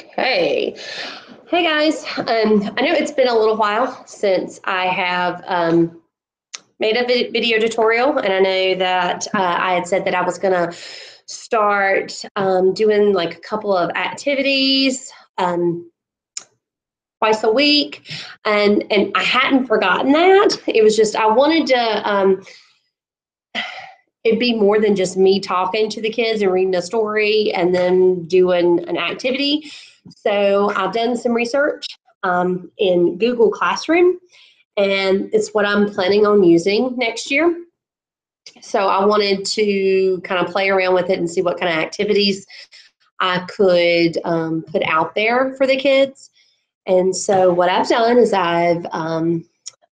Okay. Hey guys, I know it's been a little while since I have made a video tutorial, and I know that I had said that I was going to start doing like a couple of activities twice a week, and I hadn't forgotten that. It was just I wanted to it be more than just me talking to the kids and reading a story and then doing an activity. So I've done some research in Google Classroom, and it's what I'm planning on using next year. So I wanted to kind of play around with it and see what kind of activities I could put out there for the kids. And so what I've done is I've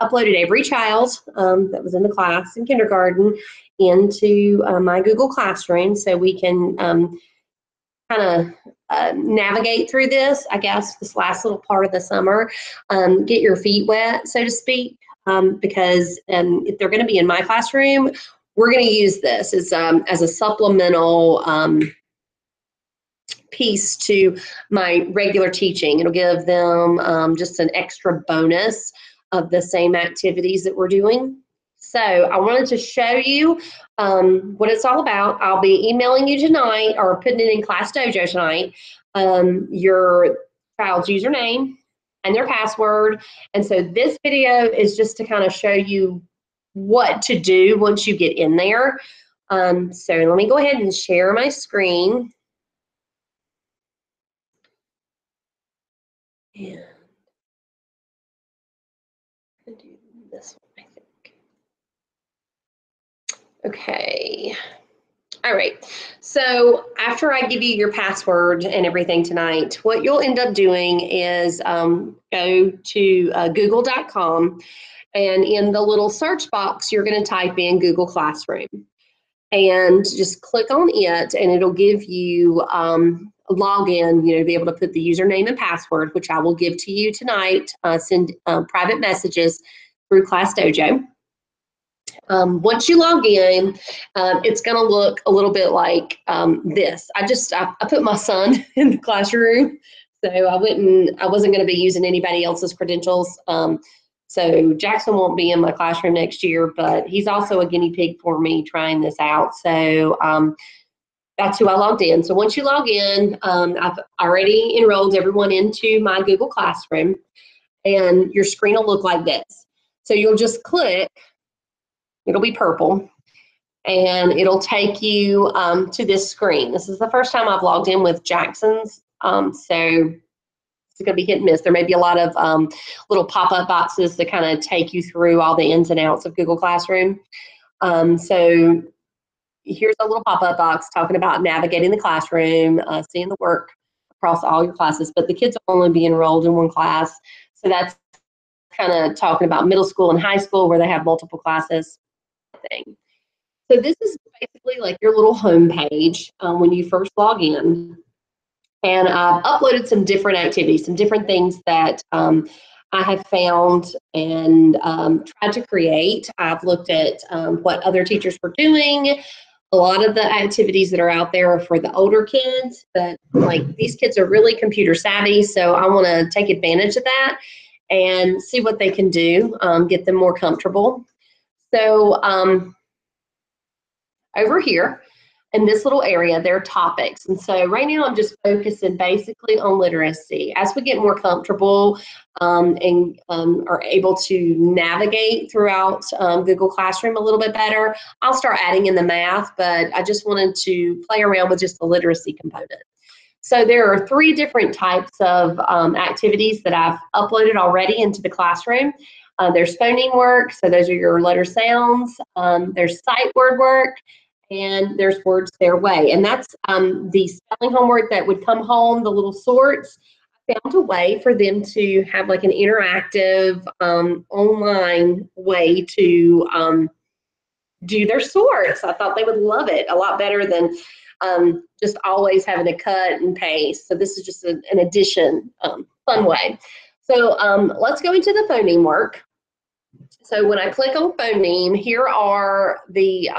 uploaded every child that was in the class in kindergarten into my Google Classroom so we can kind of navigate through this, I guess, this last little part of the summer, get your feet wet, so to speak, because if they're going to be in my classroom, we're going to use this as a supplemental piece to my regular teaching. It'll give them just an extra bonus of the same activities that we're doing. So I wanted to show you what it's all about. I'll be emailing you tonight or putting it in Class Dojo tonight, your child's username and their password. And so this video is just to kind of show you what to do once you get in there. So let me go ahead and share my screen. And I'm gonna do this one, I think. Okay. All right. So after I give you your password and everything tonight, what you'll end up doing is go to google.com, and in the little search box, you're going to type in Google Classroom and just click on it, and it'll give you a login, to be able to put the username and password, which I will give to you tonight, send private messages through Class Dojo. Once you log in, it's going to look a little bit like this. I put my son in the classroom, so I wasn't going to be using anybody else's credentials. So Jackson won't be in my classroom next year, but he's also a guinea pig for me trying this out. So that's who I logged in. So once you log in, I've already enrolled everyone into my Google Classroom, and your screen will look like this. So you'll just click, it'll be purple, and it'll take you to this screen. This is the first time I've logged in with Jackson's, so it's going to be hit and miss. There may be a lot of little pop-up boxes that kind of take you through all the ins and outs of Google Classroom. So here's a little pop-up box talking about navigating the classroom, seeing the work across all your classes, but the kids will only be enrolled in one class. So that's kind of talking about middle school and high school where they have multiple classes. Thing. So this is basically like your little home page when you first log in. And I've uploaded some different activities, some different things that I have found and tried to create. I've looked at what other teachers were doing. A lot of the activities that are out there are for the older kids, but like these kids are really computer savvy, so I want to take advantage of that and see what they can do, get them more comfortable. So over here in this little area, there are topics. And so right now I'm just focusing basically on literacy. As we get more comfortable and are able to navigate throughout Google Classroom a little bit better, I'll start adding in the math, but I just wanted to play around with just the literacy component. So there are 3 different types of activities that I've uploaded already into the classroom. There's phoning work, so those are your letter sounds. There's sight word work, and there's words their way. And that's the spelling homework that would come home, the little sorts. I found a way for them to have like an interactive online way to do their sorts. I thought they would love it a lot better than just always having to cut and paste. So this is just an addition, fun way. So let's go into the phoneme work. So when I click on phoneme, here are the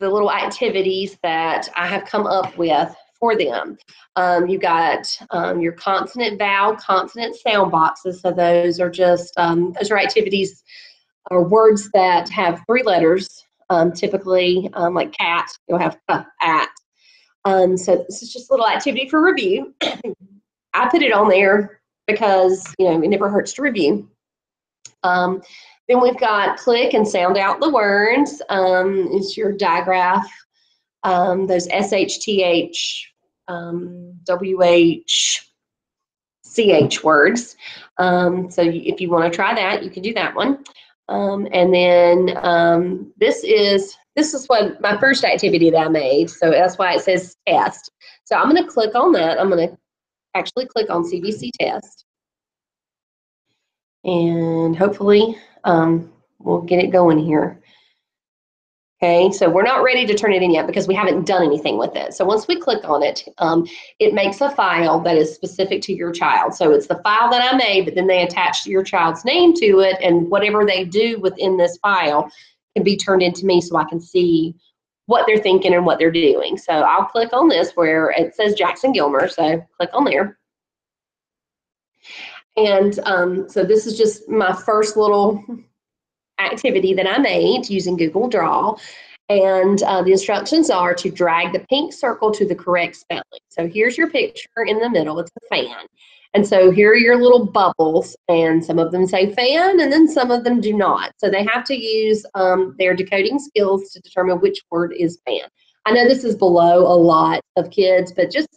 little activities that I have come up with for them. You've got your consonant, vowel, consonant, sound boxes. So those are just, those are activities or words that have 3 letters, typically like cat, you'll have at. So this is just a little activity for review. I put it on there because, you know, it never hurts to review. Then we've got click and sound out the words. It's your digraph, those SHTH, WH, CH words. So if you want to try that, you can do that one. And then this is what my first activity that I made. So that's why it says test. So I'm going to click on that. I'm going to actually click on CBC test. And hopefully we'll get it going here. Okay, so we're not ready to turn it in yet because we haven't done anything with it. So once we click on it, it makes a file that is specific to your child. So it's the file that I made, but then they attach your child's name to it, and whatever they do within this file can be turned into me so I can see what they're thinking and what they're doing. So I'll click on this where it says Jackson Gilmer, so click on there. And so this is just my first little activity that I made using Google Draw. And the instructions are to drag the pink circle to the correct spelling. So here's your picture in the middle, it's a fan. And so here are your little bubbles, and some of them say fan and then some of them do not. So they have to use their decoding skills to determine which word is fan. I know this is below a lot of kids, but just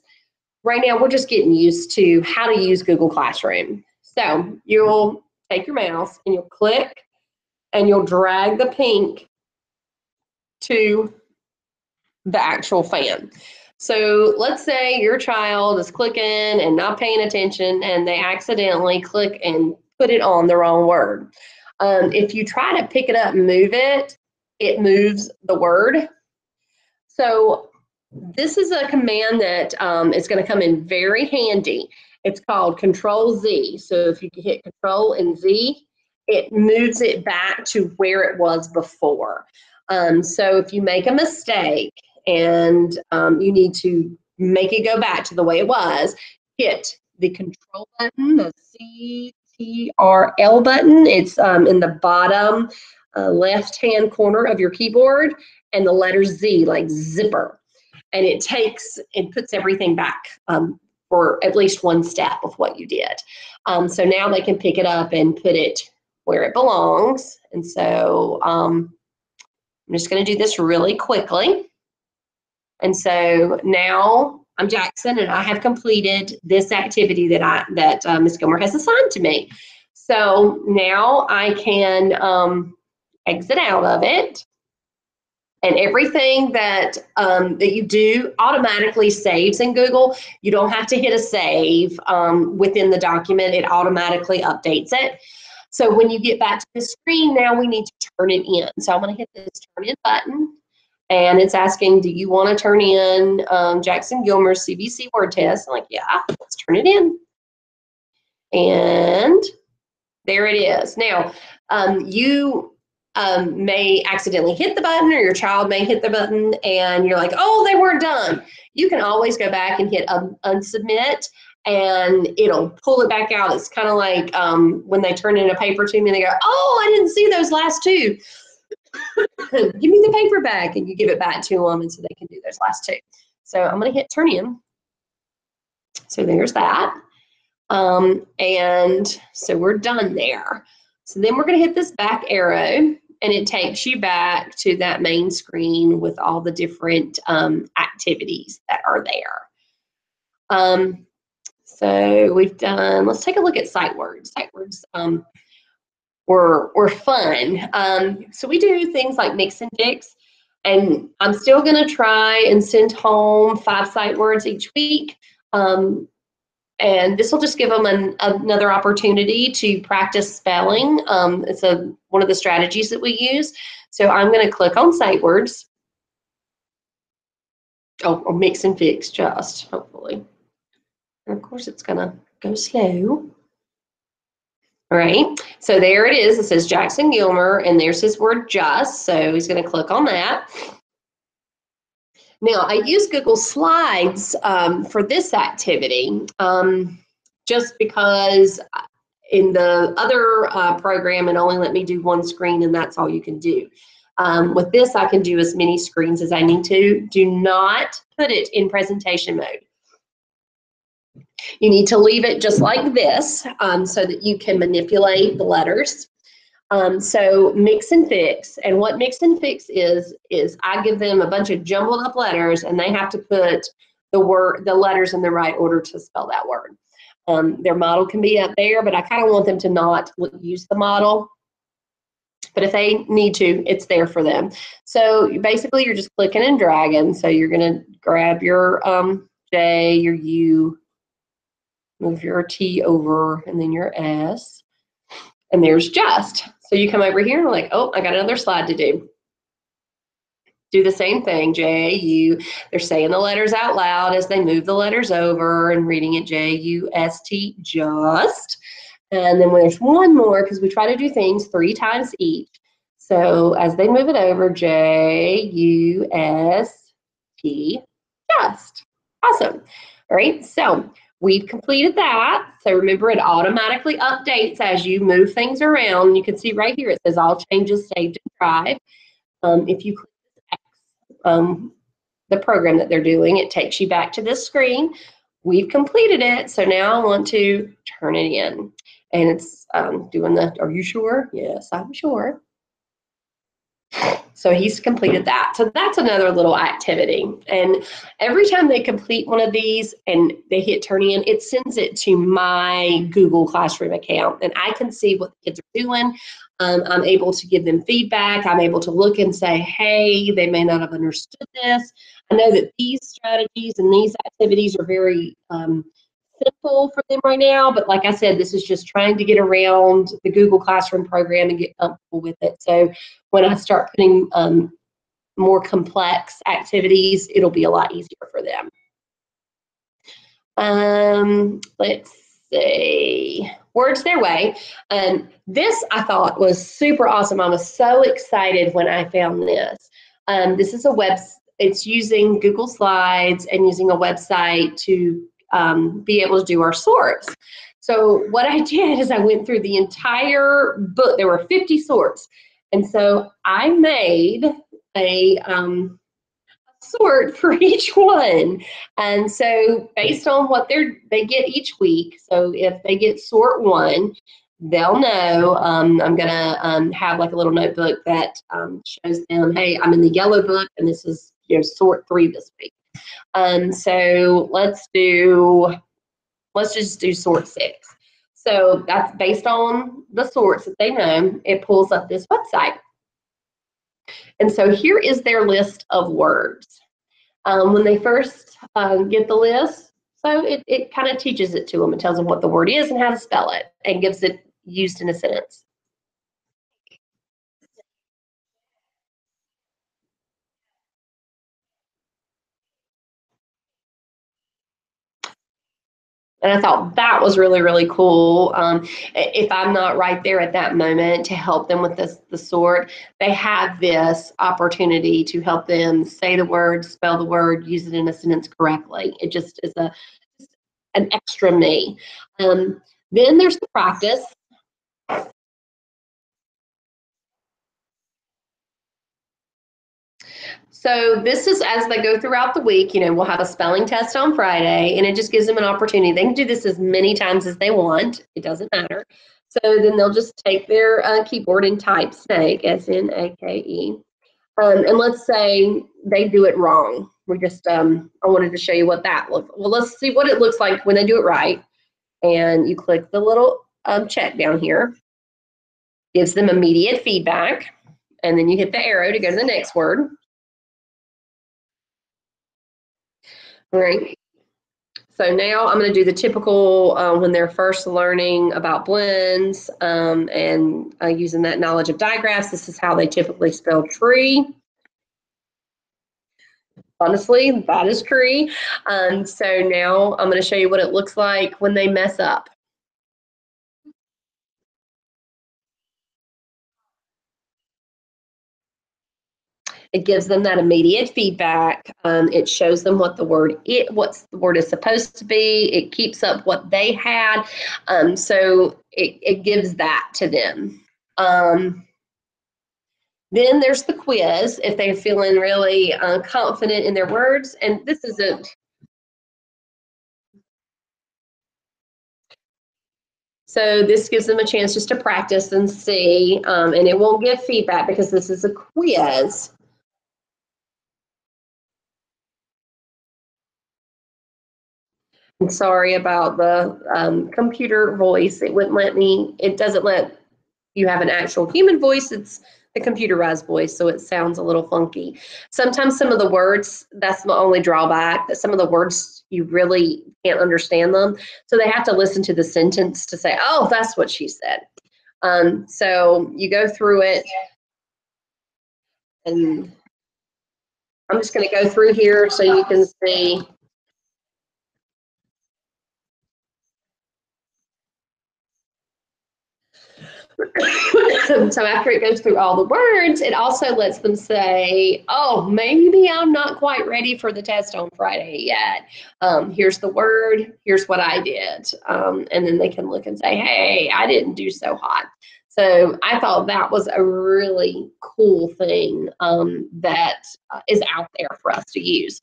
right now we're just getting used to how to use Google Classroom. So you'll take your mouse and you'll click and you'll drag the pink to the actual fan. So let's say your child is clicking and not paying attention and they accidentally click and put it on the wrong word. If you try to pick it up and move it, it moves the word. So this is a command that is going to come in very handy. It's called Control Z. So if you hit Control and Z, it moves it back to where it was before. So if you make a mistake and you need to make it go back to the way it was, hit the Control button, the CTRL button. It's in the bottom left-hand corner of your keyboard, and the letter Z, like zipper. And it puts everything back for at least one step of what you did. So now they can pick it up and put it where it belongs. And so I'm just going to do this really quickly. And so now I'm Jackson, and I have completed this activity that Ms. Gilmer has assigned to me. So now I can exit out of it. And everything that you do automatically saves in Google. You don't have to hit a save within the document. It automatically updates it. So when you get back to the screen, now we need to turn it in. So I'm going to hit this turn in button. And it's asking, do you want to turn in Jackson Gilmer's CBC word test? I'm like, yeah, let's turn it in. And there it is. Now, you may accidentally hit the button, or your child may hit the button and you're like, oh, they weren't done. You can always go back and hit unsubmit, and it'll pull it back out. It's kind of like when they turn in a paper to me and they go, oh, I didn't see those last 2. Give me the paper back, and you give it back to them, and so they can do those last 2. So I'm going to hit turn in. So there's that. And so we're done there. So then we're going to hit this back arrow, and it takes you back to that main screen with all the different activities that are there. So we've done, let's take a look at sight words. Sight words were fun. So we do things like mix and fix, and I'm still going to try and send home 5 sight words each week. And this will just give them another opportunity to practice spelling. It's one of the strategies that we use. So I'm going to click on sight words. Oh, or mix and fix just, hopefully. And of course, it's going to go slow. All right, so there it is. It says Jackson Gilmer, and there's his word just. So he's going to click on that. Now, I use Google Slides for this activity just because in the other program, it only let me do one screen, and that's all you can do. With this, I can do as many screens as I need to. Do not put it in presentation mode. You need to leave it just like this so that you can manipulate the letters. So mix and fix, and what mix and fix is I give them a bunch of jumbled up letters, and they have to put the letters in the right order to spell that word. Their model can be up there, but I kind of want them to not use the model. But if they need to, it's there for them. So basically, you're just clicking and dragging. So you're going to grab your J, your U, move your T over, and then your S. And there's just. So you come over here and like, oh, I got another slide to do. Do the same thing, J, U. They're saying the letters out loud as they move the letters over and reading it J, U, S, T, just. And then when there's one more, because we try to do things 3 times each. So as they move it over, J, U, S, T, just. Awesome. All right, so we've completed that. So remember, it automatically updates as you move things around. You can see right here, it says all changes saved in Drive. If you click the program that they're doing, it takes you back to this screen. We've completed it, so now I want to turn it in. And it's doing the, are you sure? Yes, I'm sure. So he's completed that. So that's another little activity. And every time they complete one of these and they hit turn in, it sends it to my Google Classroom account. And I can see what the kids are doing. I'm able to give them feedback. I'm able to look and say, hey, they may not have understood this. I know that these strategies and these activities are very simple for them right now, but like I said, this is just trying to get around the Google Classroom program and get comfortable with it. So when I start putting more complex activities, it'll be a lot easier for them. Let's see, Words Their Way. This I thought was super awesome. I was so excited when I found this. This is it's using Google Slides and using a website to be able to do our sorts. So what I did is I went through the entire book. There were 50 sorts. And so I made a sort for each one. And so based on what they get each week, so if they get sort 1, they'll know. I'm going to have like a little notebook that shows them, hey, I'm in the yellow book, and this is sort 3 this week. So let's just do sort 6. So that's based on the sorts that they know. It pulls up this website. And so here is their list of words. When they first get the list, so it kind of teaches it to them. It tells them what the word is and how to spell it, and gives it used in a sentence. And I thought that was really, really cool. If I'm not right there at that moment to help them with the sort, they have this opportunity to help them say the word, spell the word, use it in a sentence correctly. It just is an extra me. Then there's the practice. So this is as they go throughout the week. We'll have a spelling test on Friday, and it just gives them an opportunity. They can do this as many times as they want. It doesn't matter. So then they'll just take their keyboard and type snake, S-N-A-K-E. And let's say they do it wrong. We're just, I wanted to show you what that looks. Well, let's see what it looks like when they do it right. And you click the little check down here. Gives them immediate feedback. And then you hit the arrow to go to the next word. All right. So now I'm going to do the typical when they're first learning about blends and using that knowledge of digraphs. This is how they typically spell tree. Honestly, that is tree. So now I'm going to show you what it looks like when they mess up. It gives them that immediate feedback. It shows them what the word is supposed to be. It keeps up what they had. So it gives that to them. Then there's the quiz if they're feeling really confident in their words. And this isn't. So this gives them a chance just to practice and see, and it won't give feedback because this is a quiz. I'm sorry about the computer voice. It wouldn't let me, it doesn't let you have an actual human voice. It's the computerized voice, so it sounds a little funky. Sometimes some of the words, that's the only drawback, that some of the words you really can't understand them. So they have to listen to the sentence to say, oh, that's what she said. So you go through it, and I'm just going to go through here so you can see. So after it goes through all the words, it also lets them say, oh, maybe I'm not quite ready for the test on Friday yet. Here's the word, here's what I did. And then they can look and say, hey, I didn't do so hot. So I thought that was a really cool thing that is out there for us to use.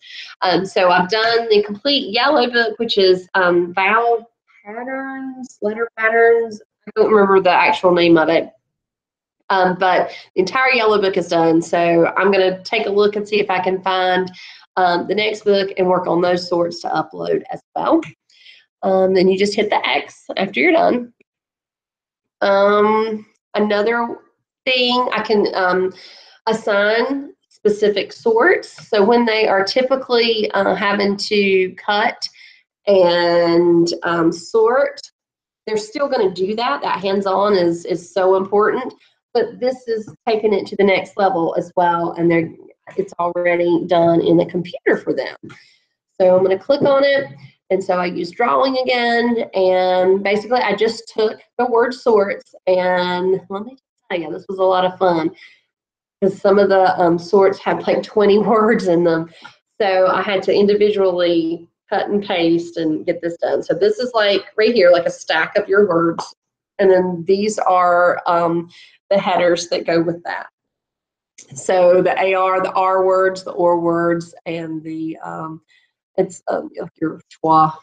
So I've done the complete yellow book, which is vowel patterns, letter patterns. I don't remember the actual name of it. But the entire yellow book is done. So I'm going to take a look and see if I can find the next book and work on those sorts to upload as well. Then you just hit the X after you're done. Another thing, I can assign specific sorts. So when they are typically having to cut and sort, they're still going to do that. That hands-on is so important. But this is taking it to the next level as well, and it's already done in the computer for them. So I'm going to click on it. And so I use drawing again, and basically I just took the word sorts, and let me tell you, this was a lot of fun because some of the sorts have like 20 words in them. So I had to individually cut and paste and get this done. So this is like right here, like a stack of your words. And then these are the headers that go with that. So the AR, the R words, the OR words, and the it's your schwa,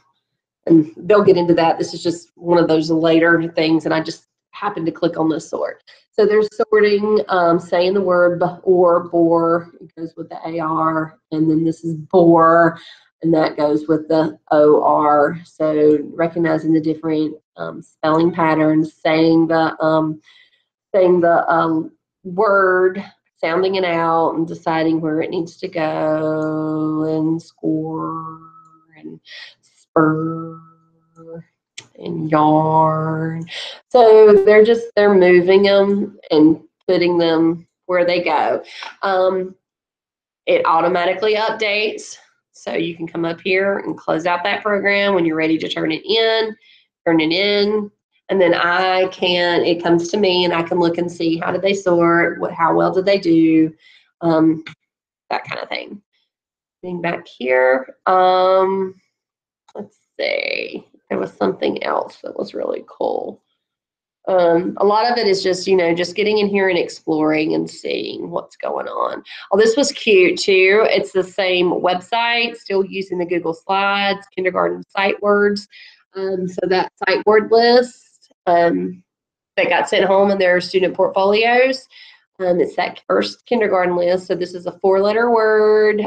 and they'll get into that. This is just one of those later things, and I just happened to click on this sort. So there's sorting, saying the word or bore, it goes with the AR, and then this is bore, and that goes with the OR. So recognizing the different spelling patterns, saying the word, sounding it out, and deciding where it needs to go, and score, and spur, and yarn. So they're moving them and putting them where they go. It automatically updates, so you can come up here and close out that program when you're ready to turn it in, and then it comes to me and I can look and see how did they sort, how well did they do, that kind of thing. Getting back here, let's see, there was something else that was really cool. A lot of it is just, just getting in here and exploring and seeing what's going on. Oh, this was cute too. It's the same website, still using the Google Slides, kindergarten sight words. So that sight word list that got sent home in their student portfolios. It's that first kindergarten list. So this is a 4-letter word.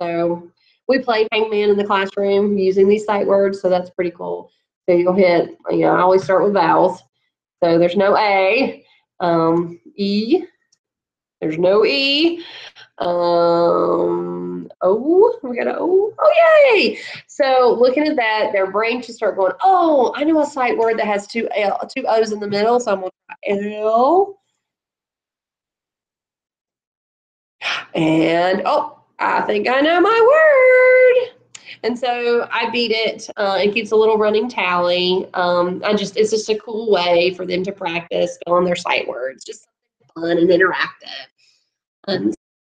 So we play hangman in the classroom using these sight words. So that's pretty cool. So you'll hit, I always start with vowels. So there's no A, E, there's no E, O, we got an O, oh yay! So looking at that, their brain should start going, oh, I know a sight word that has two O's in the middle, so I'm going to try L. And, oh, I think I know my word. And so I beat it. It keeps a little running tally. It's just a cool way for them to practice spelling their sight words, just fun and interactive.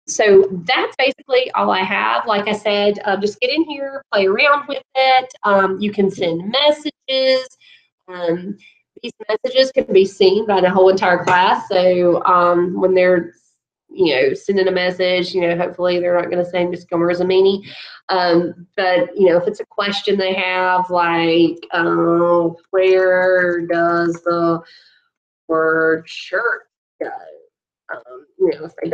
So that's basically all I have. Like I said, just get in here, play around with it. You can send messages. Um, these messages can be seen by the whole entire class. So when they're, sending a message, hopefully they're not going to say Miss Gomer's a meanie. But, if it's a question they have, like, where does the word shirt go? If they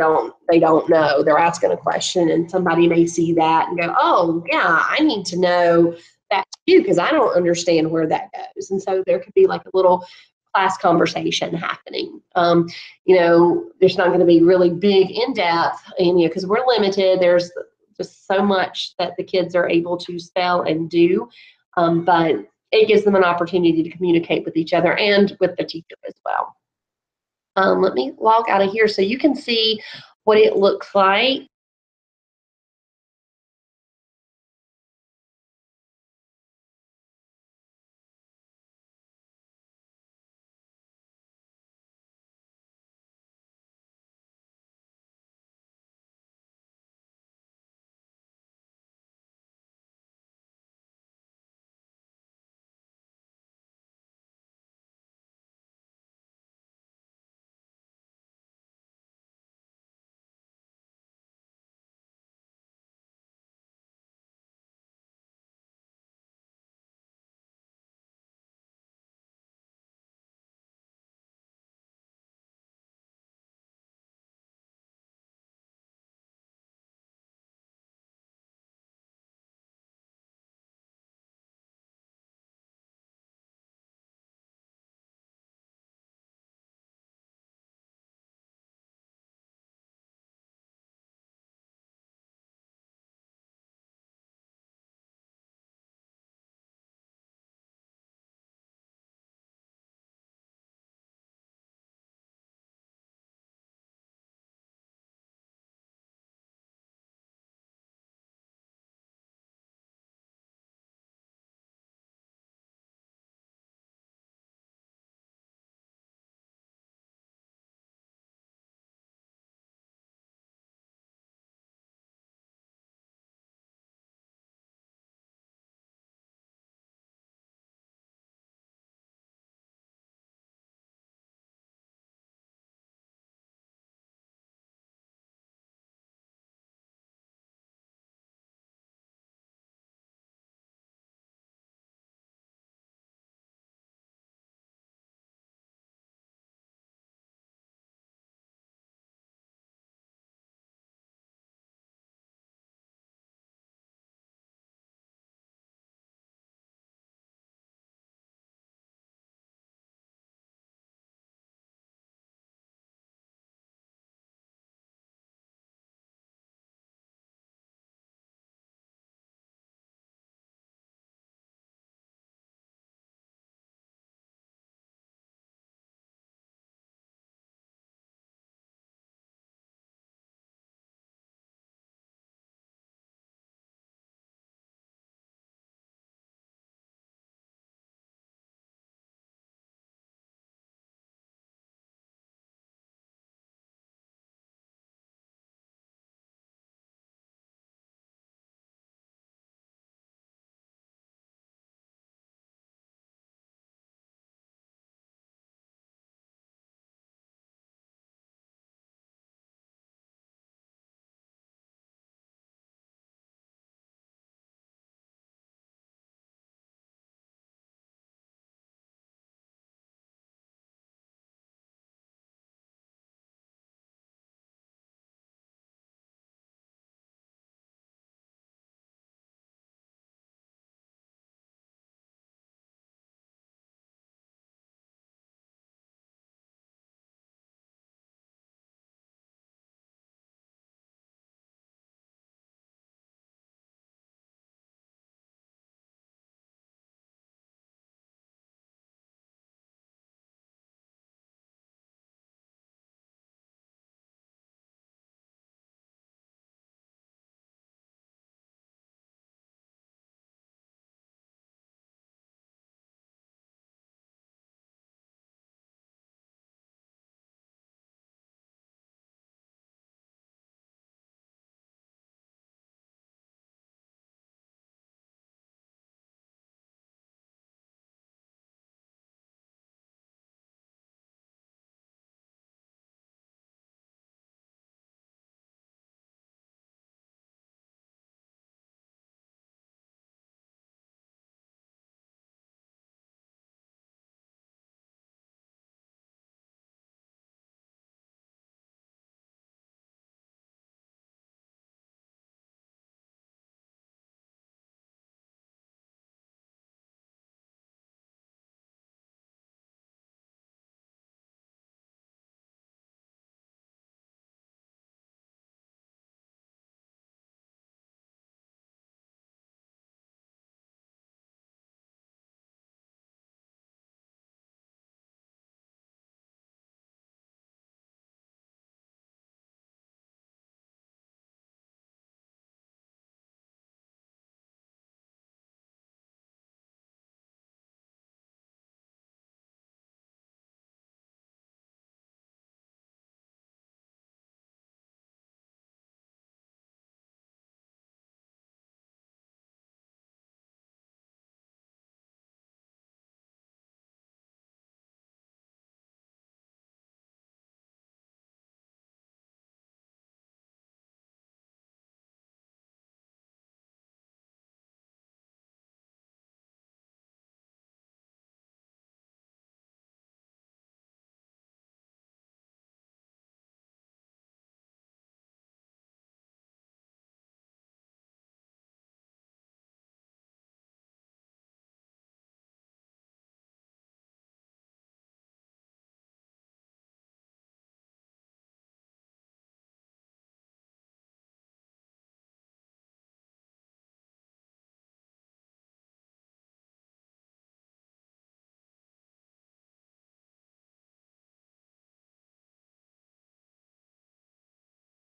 don't know, they're asking a question, and somebody may see that and go, "Oh, yeah, I need to know that too because I don't understand where that goes." And so there could be like a little class conversation happening. There's not going to be really big, in depth, and because we're limited, there's just so much that the kids are able to spell and do, but it gives them an opportunity to communicate with each other and with the teacher as well. Let me log out of here so you can see what it looks like.